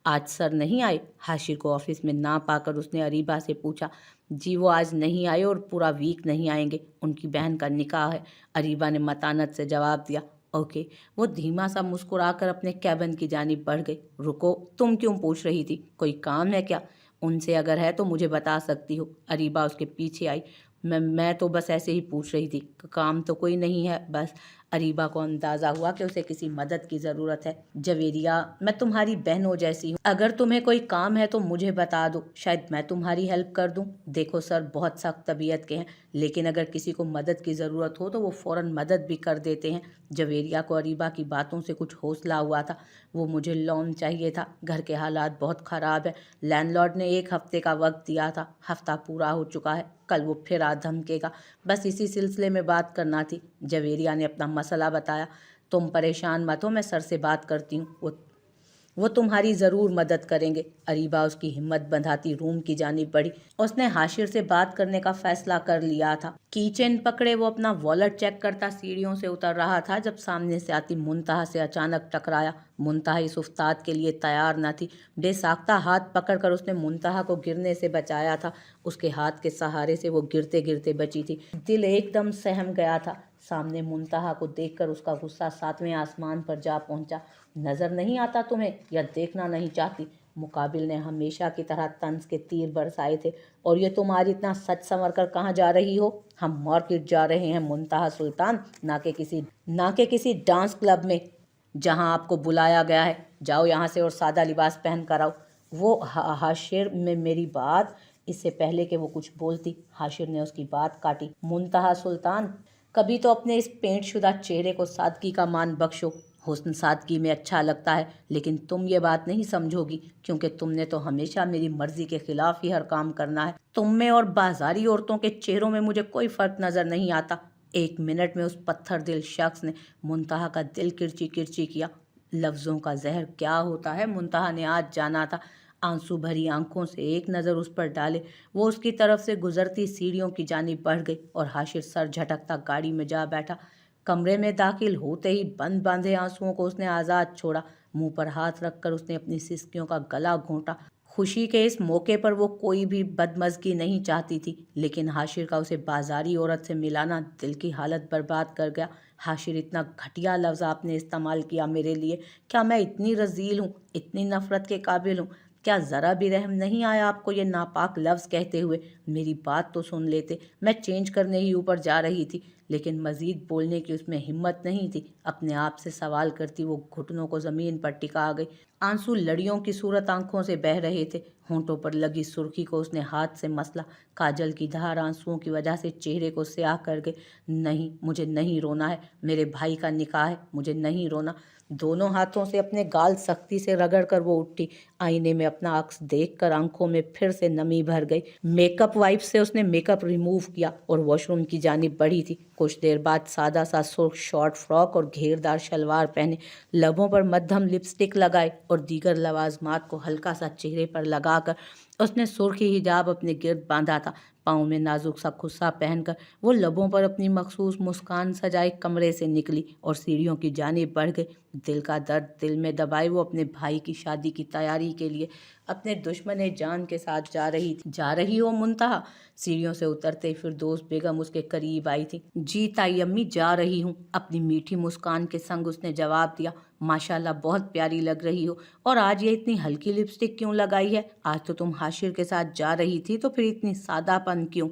आज सर नहीं आए? हाशिर को ऑफिस में ना पाकर उसने अरीबा से पूछा। जी वो आज नहीं आए और पूरा वीक नहीं आएंगे, उनकी बहन का निकाह है। अरीबा ने मतानत से जवाब दिया। ओके। वो धीमा सा मुस्कुराकर अपने कैबिन की जानिब बढ़ गई। रुको, तुम क्यों पूछ रही थी? कोई काम है क्या? उनसे अगर है तो मुझे बता सकती हो। अरीबा उसके पीछे आई। मैं तो बस ऐसे ही पूछ रही थी, काम तो कोई नहीं है बस। अरीबा को अंदाजा हुआ कि उसे किसी मदद की ज़रूरत है। जवेरिया, मैं तुम्हारी बहनों जैसी हूँ, अगर तुम्हें कोई काम है तो मुझे बता दो, शायद मैं तुम्हारी हेल्प कर दूँ। देखो सर बहुत सख्त तबीयत के हैं, लेकिन अगर किसी को मदद की ज़रूरत हो तो वो फ़ौरन मदद भी कर देते हैं। जवेरिया को अरीबा की बातों से कुछ हौसला हुआ था। वो मुझे लोन चाहिए था, घर के हालात बहुत ख़राब है। लैंडलॉर्ड ने 1 हफ्ते का वक्त दिया था, हफ्ता पूरा हो चुका है, कल वो फिर आ धमकेगा। बस इसी सिलसिले में बात करना थी। जवेरिया ने अपना मसला बताया। तुम परेशान मत हो, मैं सर से बात करती हूँ, वो तुम्हारी ज़रूर मदद करेंगे। अरीबा उसकी हिम्मत बंधाती रूम की जानिब बढ़ी। उसने हाशिर से बात करने का फैसला कर लिया था। कीचेन पकड़े वो अपना वॉलेट चेक करता सीढ़ियों से उतर रहा था जब सामने से आती मुंतहा से अचानक टकराया। मुंतहा इस उफ्ताद के लिए तैयार न थी। बेसाख्ता हाथ पकड़कर उसने मुंतहा को गिरने से बचाया था। उसके हाथ के सहारे से वो गिरते गिरते बची थी। दिल एकदम सहम गया था। सामने मुंतहा को देखकर उसका गुस्सा 7वें आसमान पर जा पहुंचा। नजर नहीं आता तुम्हें, या देखना नहीं चाहती? मुकाबिल ने हमेशा की तरह तंज के तीर बरसाए थे। और ये तुम्हारी इतना सच संवर कर कहाँ जा रही हो? हम मार्केट जा रहे हैं मुंतहा सुल्तान, ना के किसी डांस क्लब में जहां आपको बुलाया गया है। जाओ यहाँ से और सादा लिबास पहन कर आओ। वो हाशिर में मेरी बात, इससे पहले कि वो कुछ बोलती हाशिर ने उसकी बात काटी। मुंतहा सुल्तान, कभी तो अपने इस पेंट शुदा चेहरे को सादगी का मान बख्शो। हुस्न सादगी में अच्छा लगता है, लेकिन तुम ये बात नहीं समझोगी, क्योंकि तुमने तो हमेशा मेरी मर्जी के खिलाफ ही हर काम करना है। तुम में और बाजारी औरतों के चेहरों में मुझे कोई फर्क नजर नहीं आता। 1 मिनट में उस पत्थर दिल शख्स ने मुंतहा का दिल किरची किरची किया। लफ्जों का जहर क्या होता है मुंतहा ने आज जाना था। आंसू भरी आंखों से एक नज़र उस पर डाले, वो उसकी तरफ से गुजरती सीढ़ियों की जानिब बढ़ गई और हाशिर सर झटकता गाड़ी में जा बैठा। कमरे में दाखिल होते ही बंद बांधे आंसुओं को उसने आज़ाद छोड़ा। मुंह पर हाथ रखकर उसने अपनी सिसकियों का गला घोंटा। खुशी के इस मौके पर वो कोई भी बदमज़गी नहीं चाहती थी, लेकिन हाशिर का उसे बाजारी औरत से मिलाना दिल की हालत बर्बाद कर गया। हाशिर, इतना घटिया लफ्ज़ आपने इस्तेमाल किया मेरे लिए। क्या मैं इतनी रजील हूँ, इतनी नफ़रत के काबिल हूँ? क्या ज़रा भी रहम नहीं आया आपको ये नापाक लफ्ज़ कहते हुए? मेरी बात तो सुन लेते। मैं चेंज करने ही ऊपर जा रही थी, लेकिन मज़ीद बोलने की उसमें हिम्मत नहीं थी। अपने आप से सवाल करती वो घुटनों को ज़मीन पर टिका गई। आंसू लड़ियों की सूरत आंखों से बह रहे थे। होंठों पर लगी सुर्खी को उसने हाथ से मसला। काजल की धार आंसुओं की वजह से चेहरे को स्याह कर गई। नहीं, मुझे नहीं रोना है। मेरे भाई का निकाह है, मुझे नहीं रोना। दोनों हाथों से अपने गाल सख्ती से रगड़कर वो उठी। आईने में अपना अक्स देखकर आंखों में फिर से नमी भर गई। मेकअप वाइप से उसने मेकअप रिमूव किया और वॉशरूम की जानिब बढ़ी थी। कुछ देर बाद सादा सा सुर्ख शॉर्ट फ्रॉक और घेरदार शलवार पहने, लबों पर मध्यम लिपस्टिक लगाए और दीगर लवाजमात को हल्का सा चेहरे पर लगाकर उसने सुर्खी हिजाब अपने गिर्द बांधा था। पाँव में नाजुक सा खुस्सा पहनकर वो लबों पर अपनी मखसूस मुस्कान सजाए कमरे से निकली और सीढ़ियों की जानिब बढ़ गई। दिल का दर्द दिल में दबाए वो अपने भाई की शादी की तैयारी के लिए अपने दुश्मन जान के साथ जा रही थी। जा रही हो मुंतहा? सीढ़ियों से उतरते फिरदौस बेगम उसके करीब आई थी। जी ताई अम्मी, जा रही हूँ, अपनी मीठी मुस्कान के संग उसने जवाब दिया। माशाल्लाह, बहुत प्यारी लग रही हो। और आज ये इतनी हल्की लिपस्टिक क्यों लगाई है? आज तो तुम हाशिर के साथ जा रही थी, तो फिर इतनी सादापन क्यों?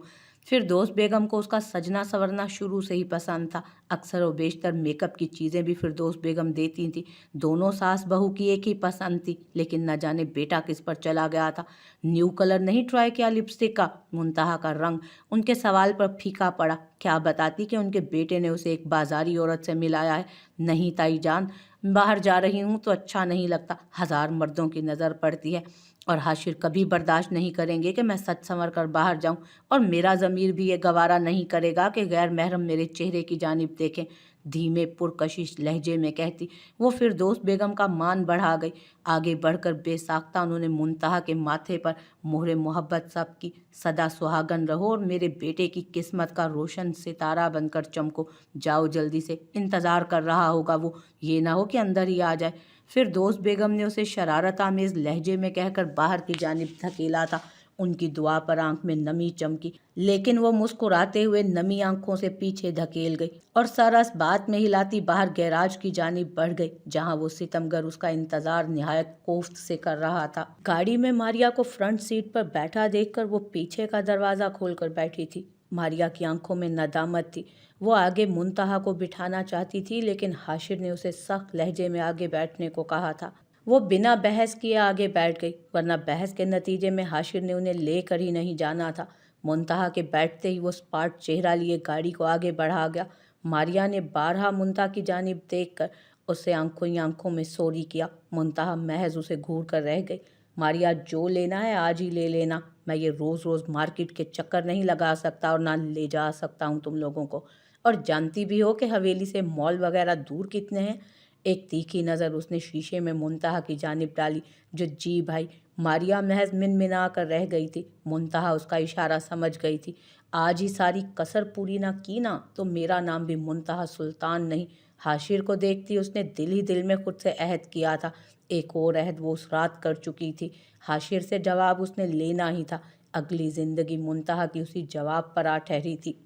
फिरदौस बेगम को उसका सजना संवरना शुरू से ही पसंद था। अक्सर व बेशतर मेकअप की चीज़ें भी फिरदौस बेगम देती थी। दोनों सास बहू की एक ही पसंद थी, लेकिन न जाने बेटा किस पर चला गया था। न्यू कलर नहीं ट्राई किया लिपस्टिक का? मुंतहा का रंग उनके सवाल पर फीका पड़ा। क्या बताती कि उनके बेटे ने उसे एक बाजारी औरत से मिलाया है? नहीं ताई जान, बाहर जा रही हूँ तो अच्छा नहीं लगता। 1000 मर्दों की नज़र पड़ती है और हाशिर कभी बर्दाश्त नहीं करेंगे कि मैं सच संवर कर बाहर जाऊं, और मेरा ज़मीर भी ये गवारा नहीं करेगा कि गैर महरम मेरे चेहरे की जानिब देखें। धीमे पुरकशिश लहजे में कहती वो फिरदौस बेगम का मान बढ़ा गई। आगे बढ़कर बेसाख्ता उन्होंने मुंतहा के माथे पर मोहरे मोहब्बत सब की। सदा सुहागन रहो और मेरे बेटे की किस्मत का रोशन सितारा बनकर चमको। जाओ जल्दी से, इंतज़ार कर रहा होगा वो, ये ना हो कि अंदर ही आ जाए। फिरदौस बेगम ने उसे शरारत आमेज लहजे में कहकर बाहर की जानिब धकेला था। उनकी दुआ पर आंख में नमी चमकी, लेकिन वो मुस्कुराते हुए नमी आंखों से पीछे धकेल गई और सरस बात में हिलाती बाहर गैराज की जानिब बढ़ गई, जहां वो सितमगर उसका इंतजार निहायत कोफ्त से कर रहा था। गाड़ी में मारिया को फ्रंट सीट पर बैठा देखकर वो पीछे का दरवाजा खोलकर बैठी थी। मारिया की आंखों में नदामत थी। वो आगे मुंतहा को बिठाना चाहती थी, लेकिन हाशिर ने उसे सख्त लहजे में आगे बैठने को कहा था। वो बिना बहस किए आगे बैठ गई, वरना बहस के नतीजे में हाशिर ने उन्हें लेकर ही नहीं जाना था। मुंतहा के बैठते ही वो स्पार्ट चेहरा लिए गाड़ी को आगे बढ़ा गया। मारिया ने बारहा मुंतहा की जानिब देखकर उससे आंखों ही आंखों में सॉरी किया। मुंतहा महज उसे घूर कर रह गई। मारिया, जो लेना है आज ही ले लेना, मैं ये रोज़ रोज़ मार्केट के चक्कर नहीं लगा सकता और ना ले जा सकता हूँ तुम लोगों को। और जानती भी हो कि हवेली से मॉल वगैरह दूर कितने हैं। एक तीखी नज़र उसने शीशे में मुंतहा की जानिब डाली, जो जी भाई। मारिया महज मिनमिना कर रह गई थी। मुंतहा उसका इशारा समझ गई थी। आज ही सारी कसर पूरी ना की ना तो मेरा नाम भी मुंतहा सुल्तान नहीं। हाशिर को देखती उसने दिल ही दिल में खुद से अहद किया था। एक और अहद वो उस रात कर चुकी थी। हाशिर से जवाब उसने लेना ही था। अगली जिंदगी मुंतहा की उसी जवाब पर आ ठहरी थी।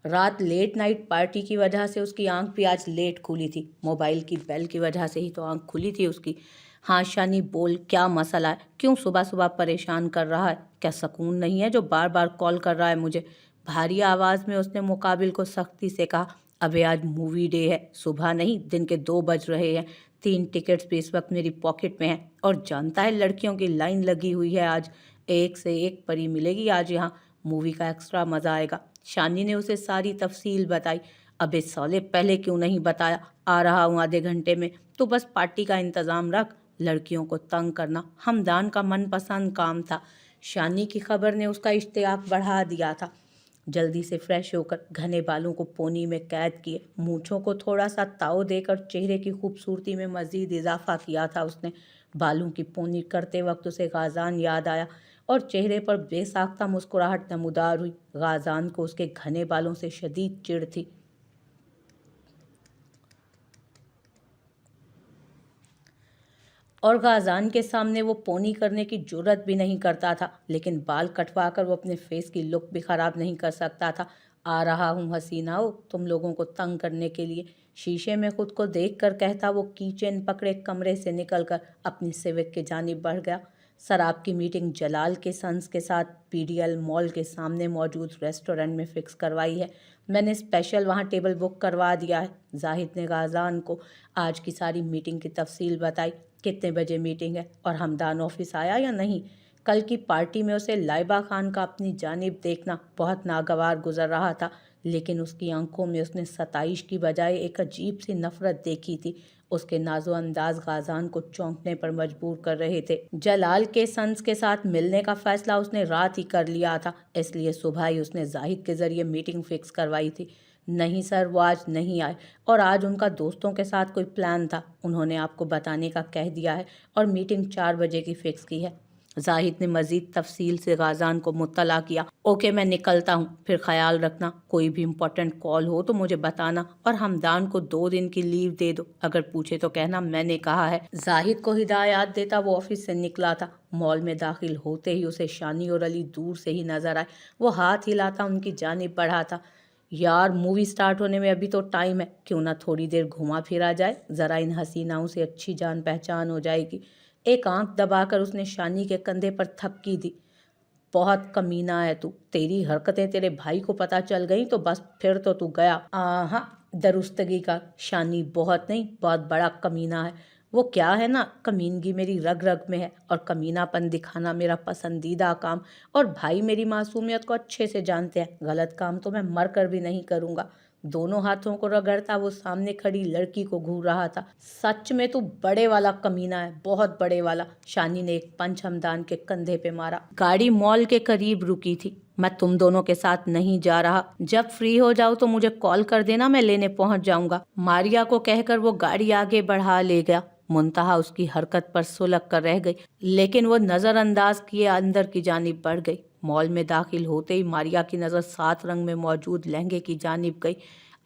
रात लेट नाइट पार्टी की वजह से उसकी आंख भी आज लेट खुली थी। मोबाइल की बेल की वजह से ही तो आंख खुली थी उसकी। हाँ शानी, बोल, क्या मसला है? क्यों सुबह सुबह परेशान कर रहा है? क्या सुकून नहीं है जो बार बार कॉल कर रहा है मुझे? भारी आवाज़ में उसने मुकाबिल को सख्ती से कहा। अबे आज मूवी डे है, सुबह नहीं दिन के 2 बज रहे हैं। 3 टिकट्स भी इस वक्त मेरी पॉकेट में हैं और जानता है लड़कियों की लाइन लगी हुई है आज। एक से एक परी मिलेगी आज यहाँ। मूवी का एक्स्ट्रा मज़ा आएगा। शानी ने उसे सारी तफसील बताई। अबे साले, पहले क्यों नहीं बताया? आ रहा हूँ आधे घंटे में, तो बस पार्टी का इंतज़ाम रख। लड़कियों को तंग करना हमदान का मनपसंद काम था। शानी की खबर ने उसका इश्तियाक बढ़ा दिया था। जल्दी से फ्रेश होकर घने बालों को पोनी में कैद किए, मूंछों को थोड़ा सा ताव देकर चेहरे की खूबसूरती में मज़ीद इजाफा किया था उसने। बालों की पोनी करते वक्त उसे गाज़ान याद आया और चेहरे पर बेसाख्ता मुस्कुराहट नमूदार हुई। गाज़ान को उसके घने बालों से शदीद चिढ़ थी। और गाज़ान के सामने वो पोनी करने की जुर्रत भी नहीं करता था, लेकिन बाल कटवा कर वो अपने फेस की लुक भी ख़राब नहीं कर सकता था। आ रहा हूँ हसीनाओ, तुम लोगों को तंग करने के लिए। शीशे में खुद को देख कर कहता वो कीचेन पकड़े कमरे से निकलकर अपनी सिविक की जानिब बढ़ गया। शराब की मीटिंग जलाल के सन्स के साथ पीडीएल मॉल के सामने मौजूद रेस्टोरेंट में फ़िक्स करवाई है। मैंने स्पेशल वहाँ टेबल बुक करवा दिया है। जाहिद ने गाज़ान को आज की सारी मीटिंग की तफसील बताई। कितने बजे मीटिंग है और हमदान ऑफिस आया या नहीं? कल की पार्टी में उसे लाइबा खान का अपनी जानिब देखना बहुत नागवार गुजर रहा था, लेकिन उसकी आंखों में उसने सताइश की बजाय एक अजीब सी नफरत देखी थी। उसके नाजो अंदाज गाज़ान को चौंकने पर मजबूर कर रहे थे। जलाल के सन्स के साथ मिलने का फैसला उसने रात ही कर लिया था, इसलिए सुबह ही उसने जाहिद के ज़रिए मीटिंग फिक्स करवाई थी। नहीं सर, वो आज नहीं आए और आज उनका दोस्तों के साथ कोई प्लान था। उन्होंने आपको बताने का कह दिया है और मीटिंग 4 बजे की फ़िक्स की है। जाहिद ने मज़ीद तफसील से गाज़ान को मुत्तला किया। ओके, मैं निकलता हूँ, फिर ख्याल रखना। कोई भी इम्पोर्टेंट कॉल हो तो मुझे बताना और हमदान को 2 दिन की लीव दे दो। अगर पूछे तो कहना मैंने कहा है। जाहिद को हिदायत देता वो ऑफिस से निकला था। मॉल में दाखिल होते ही उसे शानी और अली दूर से ही नजर आए। वो हाथ हिलाता उनकी जानिब बढ़ा था। यार, मूवी स्टार्ट होने में अभी तो टाइम है, क्यों ना थोड़ी देर घुमा फिरा जाए, ज़रा इन हसीनाओं से अच्छी जान पहचान हो जाएगी। एक आंख दबाकर उसने शानी के कंधे पर थपकी दी। बहुत कमीना है तू, तेरी हरकतें तेरे भाई को पता चल गई तो बस फिर तो तू गया। हाँ, दरुस्तगी का। शानी बहुत नहीं, बहुत बड़ा कमीना है। वो क्या है ना, कमीनगी मेरी रग रग में है और कमीनापन दिखाना मेरा पसंदीदा काम। और भाई मेरी मासूमियत को अच्छे से जानते हैं। गलत काम तो मैं मर कर भी नहीं करूँगा। दोनों हाथों को रगड़ता वो सामने खड़ी लड़की को घूर रहा था। सच में तू बड़े वाला कमीना है, बहुत बड़े वाला। शानी ने एक पंच हमदान के कंधे पे मारा। गाड़ी मॉल के करीब रुकी थी। मैं तुम दोनों के साथ नहीं जा रहा। जब फ्री हो जाओ तो मुझे कॉल कर देना, मैं लेने पहुंच जाऊंगा। मारिया को कहकर वो गाड़ी आगे बढ़ा ले गया। मुंतहा उसकी हरकत पर सुलग कर रह गई, लेकिन वो नज़रअंदाज किए अंदर की जानिब बढ़ गई। मॉल में दाखिल होते ही मारिया की नज़र 7 रंग में मौजूद लहंगे की जानिब गई।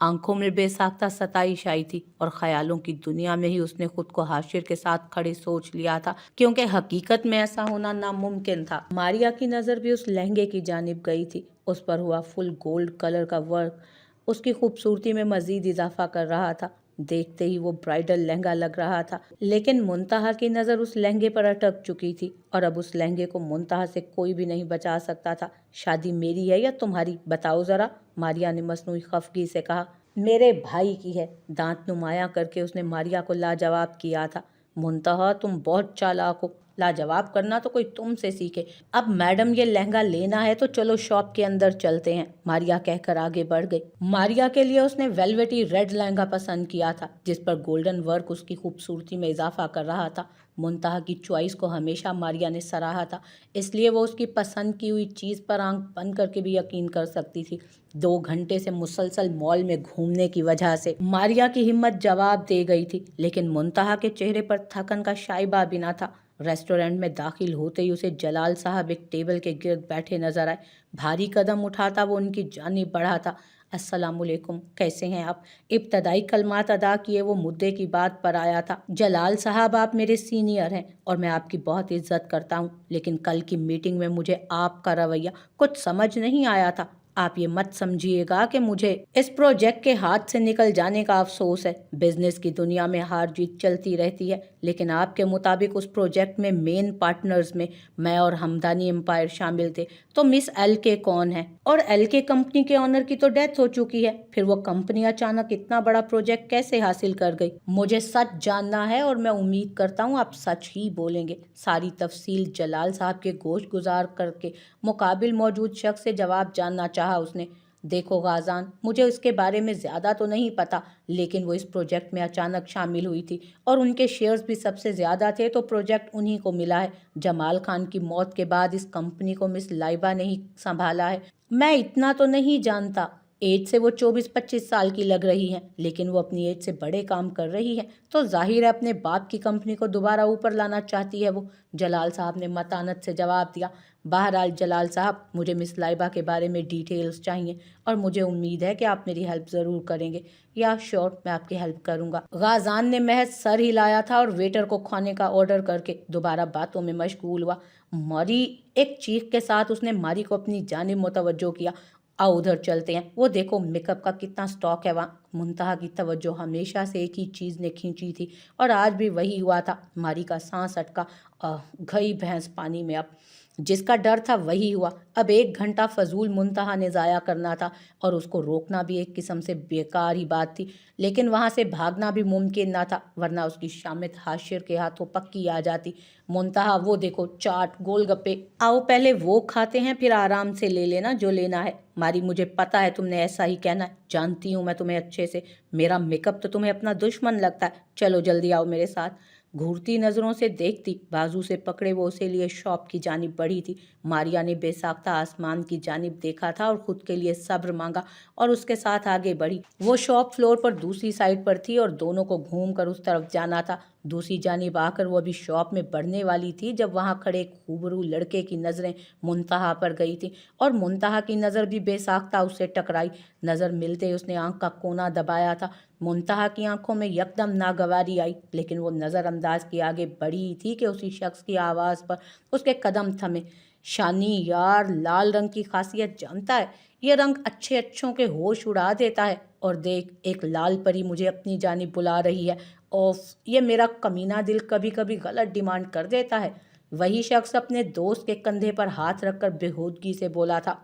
आंखों में बेसाख्ता सताइश आई थी और ख्यालों की दुनिया में ही उसने खुद को हाशिर के साथ खड़े सोच लिया था, क्योंकि हकीकत में ऐसा होना नामुमकिन था। मारिया की नज़र भी उस लहंगे की जानिब गई थी। उस पर हुआ फुल गोल्ड कलर का वर्क उसकी खूबसूरती में मजीद इजाफा कर रहा था। देखते ही वो ब्राइडल लहंगा लग रहा था, लेकिन मुंतहा की नज़र उस लहंगे पर अटक चुकी थी और अब उस लहंगे को मुंतहा से कोई भी नहीं बचा सकता था। शादी मेरी है या तुम्हारी, बताओ ज़रा, मारिया ने मसनूई खफगी से कहा। मेरे भाई की है, दांत नुमाया करके उसने मारिया को लाजवाब किया था। मुंतहा तुम बहुत चालाक हो, लाजवाब करना तो कोई तुमसे सीखे। अब मैडम ये लहंगा लेना है तो चलो शॉप के अंदर चलते हैं, मारिया कहकर आगे बढ़ गई। मारिया के लिए उसने वेलवेटी रेड लहंगा पसंद किया था जिस पर गोल्डन वर्क उसकी खूबसूरती में इजाफा कर रहा था। मुंतहा की चॉइस को हमेशा मारिया ने सराहा था, इसलिए वो उसकी पसंद की हुई चीज़ पर आंख बंद करके भी यकीन कर सकती थी। 2 घंटे से मुसलसल मॉल में घूमने की वजह से मारिया की हिम्मत जवाब दे गई थी, लेकिन मुंतहा के चेहरे पर थकन का शाइबा भी न था। रेस्टोरेंट में दाखिल होते ही उसे जलाल साहब एक टेबल के गिर्द बैठे नजर आए। भारी कदम उठाता वो उनकी जानिब बढ़ा था। अस्सलामुअलैकुम, कैसे हैं आप? इब्तदाई कलमात अदा किए वो मुद्दे की बात पर आया था। जलाल साहब, आप मेरे सीनियर हैं और मैं आपकी बहुत इज्जत करता हूँ, लेकिन कल की मीटिंग में मुझे आपका रवैया कुछ समझ नहीं आया था। आप ये मत समझिएगा कि मुझे इस प्रोजेक्ट के हाथ से निकल जाने का अफसोस है। बिजनेस की दुनिया में हार जीत चलती रहती है, लेकिन आपके मुताबिक उस प्रोजेक्ट में मेन पार्टनर्स में मैं और हमदानी एम्पायर शामिल थे, तो मिस एल के कौन है? और एल के कंपनी के ऑनर की तो डेथ हो चुकी है, फिर वो कंपनी अचानक इतना बड़ा प्रोजेक्ट कैसे हासिल कर गई? मुझे सच जानना है और मैं उम्मीद करता हूँ आप सच ही बोलेंगे। सारी तफसील जलाल साहब के गोश गुजार करके मुकाबिल मौजूद शख्स से जवाब जानना चाहा उसने। देखो गाजान, मुझे इसके बारे में ज़्यादा तो नहीं पता, लेकिन वो इस प्रोजेक्ट में अचानक शामिल हुई थी और उनके शेयर्स भी सबसे ज़्यादा थे, तो प्रोजेक्ट उन्हीं को मिला है। जमाल खान की मौत के बाद इस कंपनी को मिस लाइबा ने ही संभाला है। मैं इतना तो नहीं जानता, एज से वो 24-25 साल की लग रही हैं, लेकिन वो अपनी एज से बड़े काम कर रही है, तो जाहिर है अपने बाप की कंपनी को दोबारा ऊपर लाना चाहती है वो, जलाल साहब ने मतानत से जवाब दिया। बहरहाल जलाल साहब, मुझे मिस लाइबा के बारे में डिटेल्स चाहिए और मुझे उम्मीद है कि आप मेरी हेल्प ज़रूर करेंगे। या श्योर, मैं आपकी हेल्प करूंगा। गाजान ने महज सर हिलाया था और वेटर को खाने का ऑर्डर करके दोबारा बातों में मशगूल हुआ। मारी, एक चीख के साथ उसने मारी को अपनी जानिब मुतवज्जो किया। आओ उधर चलते हैं, वो देखो मेकअप का कितना स्टॉक है वहाँ। मुंतहा की तवज्जो हमेशा से एक ही चीज़ ने खींची थी और आज भी वही हुआ था। मारी का सांस अटका। गई भैंस पानी में। अब जिसका डर था वही हुआ। अब 1 घंटा फजूल मुंतहा ने ज़ाया करना था और उसको रोकना भी एक किस्म से बेकार ही बात थी, लेकिन वहाँ से भागना भी मुमकिन ना था, वरना उसकी शामित हाशिर के हाथों पक्की आ जाती। मुंतहा, वो देखो चाट, गोलगप्पे, आओ पहले वो खाते हैं, फिर आराम से ले लेना जो लेना है। मारी, मुझे पता है तुमने ऐसा ही कहना है, जानती हूँ मैं तुम्हें अच्छे से। मेरा मेकअप तो तुम्हें अपना दुश्मन लगता है। चलो जल्दी आओ मेरे साथ। घूरती नज़रों से देखती, बाजू से पकड़े वो उसे लिए शॉप की जानिब बढ़ी थी। मारिया ने बेसाख्ता आसमान की जानिब देखा था और खुद के लिए सब्र मांगा और उसके साथ आगे बढ़ी। वो शॉप फ्लोर पर दूसरी साइड पर थी और दोनों को घूम कर उस तरफ जाना था। दूसरी जानिब आकर वो अभी शॉप में बढ़ने वाली थी जब वहाँ खड़े एक खूबरू लड़के की नज़रें मुंतहा पर गई थी और मुंतहा की नज़र भी बेसाख्ता उससे टकराई। नज़र मिलते ही उसने आंख का कोना दबाया था। मुंतहा की आंखों में यकदम नागवारी आई, लेकिन वो नज़रअंदाज के आगे बढ़ी ही थी कि उसी शख्स की आवाज़ पर उसके कदम थमे। शानी यार, लाल रंग की खासियत जानता है? ये रंग अच्छे अच्छों के होश उड़ा देता है। और देख, एक लाल परी मुझे अपनी जानिब बुला रही है। ओफ, ये मेरा कमीना दिल कभी कभी गलत डिमांड कर देता है। वही शख्स अपने दोस्त के कंधे पर हाथ रखकर बेहूदगी से बोला था।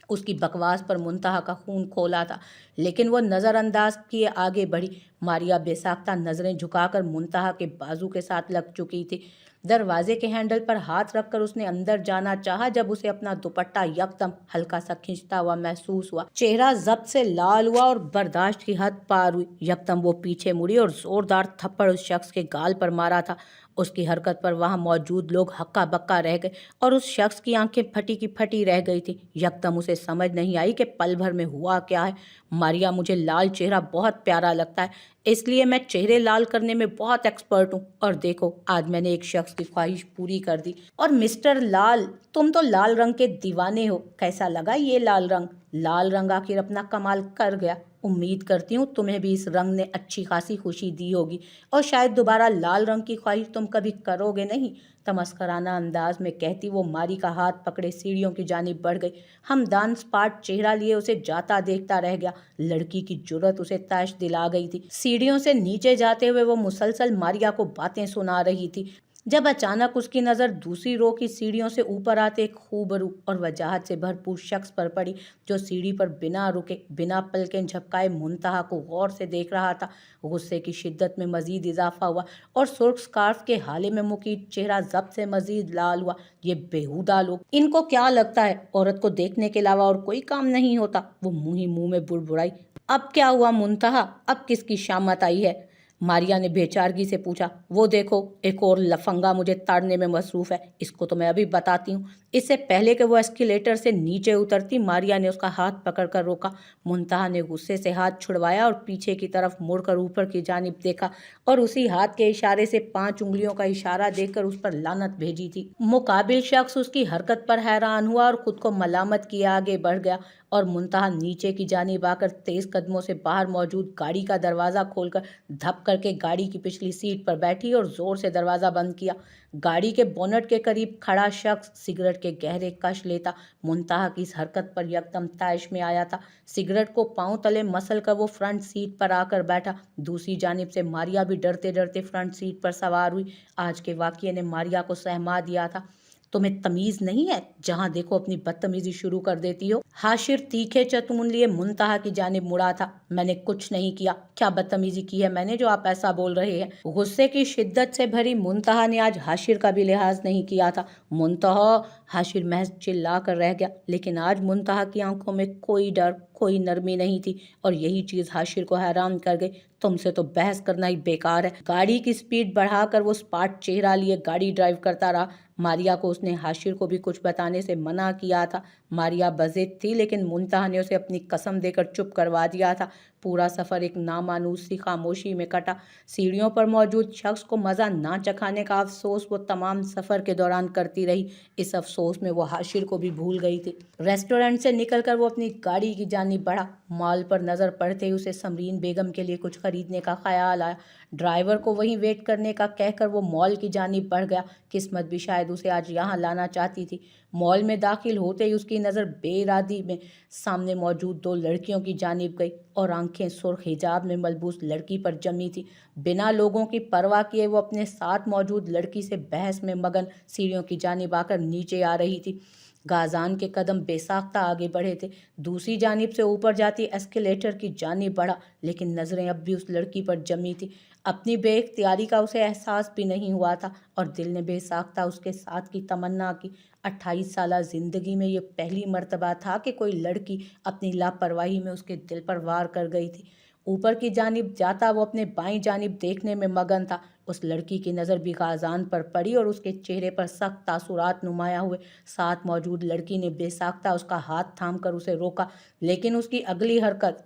उसकी बकवास पर मुंतहा का खून खोला था, लेकिन वो नज़रअंदाज किए आगे बढ़ी। मारिया बेसाख्ता नज़रें झुकाकर मुंतहा के बाजू के साथ लग चुकी थी। दरवाजे के हैंडल पर हाथ रखकर उसने अंदर जाना चाहा जब उसे अपना दुपट्टा यकदम हल्का सा खींचता हुआ महसूस हुआ। चेहरा जब्त से लाल हुआ और बर्दाश्त की हद पार हुई। यकदम वो पीछे मुड़ी और जोरदार थप्पड़ उस शख्स के गाल पर मारा था। उसकी हरकत पर वहां मौजूद लोग हक्का बक्का रह गए और उस शख्स की आंखें फटी की फटी रह गई थी। यकदम उसे समझ नहीं आई कि पल भर में हुआ क्या है। मारिया, मुझे लाल चेहरा बहुत प्यारा लगता है, इसलिए मैं चेहरे लाल करने में बहुत एक्सपर्ट हूँ। और देखो, आज मैंने एक शख्स की ख्वाहिश पूरी कर दी। और मिस्टर लाल, तुम तो लाल रंग के दीवाने हो। कैसा लगा ये लाल रंग? लाल रंग आखिर अपना कमाल कर गया। उम्मीद करती हूँ तुम्हें भी इस रंग ने अच्छी खासी खुशी दी होगी और शायद दोबारा लाल रंग की ख्वाहिश तुम कभी करोगे नहीं। तमस्कराना अंदाज में कहती वो मारी का हाथ पकड़े सीढ़ियों की जानिब बढ़ गई। हमदान सपाट चेहरा लिए उसे जाता देखता रह गया। लड़की की जुर्रत उसे तैश दिला गई थी। सीढ़ियों से नीचे जाते हुए वो मुसलसल मारिया को बातें सुना रही थी जब अचानक उसकी नज़र दूसरी रो की सीढ़ियों से ऊपर आते एक खूबरू और वजाहत से भरपूर शख्स पर पड़ी जो सीढ़ी पर बिना रुके बिना पलकें झपकाए मुंतहा को गौर से देख रहा था। गुस्से की शिद्दत में मजीद इजाफा हुआ और सुर्ख स्कार्फ के हाले में मुकीद चेहरा जब्त से मजीद लाल हुआ। ये बेहुदा लोग, इनको क्या लगता है औरत को देखने के अलावा और कोई काम नहीं होता? वो मुँह ही मुँह में बुड़बुड़ाई। अब क्या हुआ मुंतहा, अब किसकी शामत आई है? मारिया ने बेचारगी से पूछा। वो देखो, एक और लफंगा मुझे ताड़ने में मसरूफ है, इसको तो मैं अभी बताती हूँ। इससे पहले कि वो एस्केलेटर से नीचे उतरती मारिया ने उसका हाथ पकड़कर रोका। मुंतहा ने गुस्से से हाथ छुड़वाया और पीछे की तरफ मुड़कर ऊपर की जानिब देखा और उसी हाथ के इशारे से 5 उंगलियों का इशारा देकर उस पर लानत भेजी थी। मुकाबिल शख्स उसकी हरकत पर हैरान हुआ और खुद को मलामत किए आगे बढ़ गया और मुंतहा नीचे की जानिब आकर तेज कदमों से बाहर मौजूद गाड़ी का दरवाज़ा खोलकर धप करके गाड़ी की पिछली सीट पर बैठी और ज़ोर से दरवाज़ा बंद किया। गाड़ी के बोनट के करीब खड़ा शख्स सिगरेट के गहरे कश लेता मुंतहा की इस हरकत पर यकदम तैश में आया था। सिगरेट को पांव तले मसल कर वो फ्रंट सीट पर आकर बैठा। दूसरी जानिब से मारिया भी डरते डरते फ्रंट सीट पर सवार हुई। आज के वाक़ये ने मारिया को सहमा दिया था। तुम्हें तमीज नहीं है, जहां देखो अपनी बदतमीजी शुरू कर देती हो। हाशिर तीखे चतुन लिए मुंतहा की जानिब मुड़ा था। मैंने कुछ नहीं किया, क्या बदतमीजी की है मैंने जो आप ऐसा बोल रहे हैं? गुस्से की शिद्दत से भरी मुंतहा ने आज हाशिर का भी लिहाज नहीं किया था। मुंतहा, हाशिर महज चिल्ला कर रह गया, लेकिन आज मुंतहा की आंखों में कोई डर कोई नरमी नहीं थी और यही चीज हाशिर को हैरान कर गई। तुमसे तो बहस करना ही बेकार है। गाड़ी की स्पीड बढ़ाकर वो स्पाट चेहरा लिए गाड़ी ड्राइव करता रहा। मारिया को उसने हाशिर को भी कुछ बताने से मना किया था। मारिया बज़िद थी, लेकिन मुंतहा ने उसे अपनी कसम देकर चुप करवा दिया था। पूरा सफ़र एक नामानूस सी खामोशी में कटा। सीढ़ियों पर मौजूद शख्स को मज़ा ना चखाने का अफसोस वो तमाम सफ़र के दौरान करती रही। इस अफसोस में वो हाशिर को भी भूल गई थी। रेस्टोरेंट से निकलकर वो अपनी गाड़ी की जानिब बढ़ा। मॉल पर नज़र पड़ते ही उसे समरीन बेगम के लिए कुछ खरीदने का ख्याल आया। ड्राइवर को वहीं वेट करने का कहकर वो मॉल की जानिब बढ़ गया। किस्मत भी शायद उसे आज यहाँ लाना चाहती थी। मॉल में दाखिल होते ही उसकी नज़र बेइरादी में सामने मौजूद 2 लड़कियों की जानिब गई और आंखें सुर्ख हिजाब में मलबूस लड़की पर जमी थी। बिना लोगों की परवाह किए वो अपने साथ मौजूद लड़की से बहस में मगन सीढ़ियों की जानिब आकर नीचे आ रही थी। गाजान के कदम बेसाख्ता आगे बढ़े थे। दूसरी जानिब से ऊपर जाती एस्केलेटर की जानिब बढ़ा, लेकिन नज़रें अब भी उस लड़की पर जमी थी। अपनी बेइख्तियारी का उसे एहसास भी नहीं हुआ था और दिल ने बेसाख्ता उसके साथ की तमन्ना की। 28 साला ज़िंदगी में ये पहली मर्तबा था कि कोई लड़की अपनी लापरवाही में उसके दिल पर वार कर गई थी। ऊपर की जानिब जाता वो अपने बाईं जानिब देखने में मगन था। उस लड़की की नज़र भी गाजान पर पड़ी और उसके चेहरे पर सख्त तासुरात नुमाया हुए। साथ मौजूद लड़की ने बेसाख्ता उसका हाथ थाम कर उसे रोका, लेकिन उसकी अगली हरकत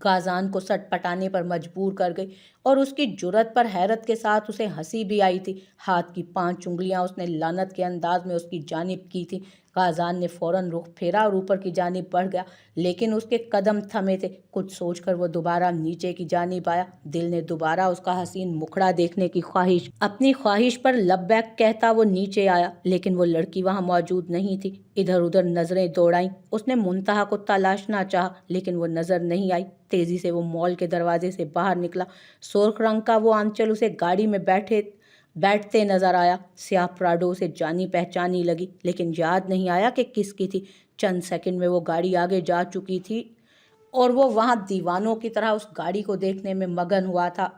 गाजान को सटपटाने पर मजबूर कर गई और उसकी जुर्रत पर हैरत के साथ उसे हंसी भी आई थी। हाथ की 5 उंगलियां उसने लानत के अंदाज में उसकी जानिब की थी। गाजान ने फौरन रुख फेरा और ऊपर की जानिब बढ़ गया, लेकिन उसके कदम थमे थे। कुछ सोचकर वो दोबारा नीचे की जानिब आया। दिल ने दोबारा उसका हसीन मुखड़ा देखने की अपनी ख्वाहिश पर लब्बैक कहता वो नीचे आया, लेकिन वो लड़की वहां मौजूद नहीं थी। इधर उधर नजरें दौड़ाई। उसने मुंतहा को तलाशना चाहा, लेकिन वो नजर नहीं आई। तेजी से वो मॉल के दरवाजे से बाहर निकला। सुर्ख रंग का वो आंचल उसे गाड़ी में बैठते नजर आया। स्याह प्राडो उसे जानी पहचानी लगी, लेकिन याद नहीं आया कि किसकी थी। चंद सेकंड में वो गाड़ी आगे जा चुकी थी और वो वहां दीवानों की तरह उस गाड़ी को देखने में मगन हुआ था।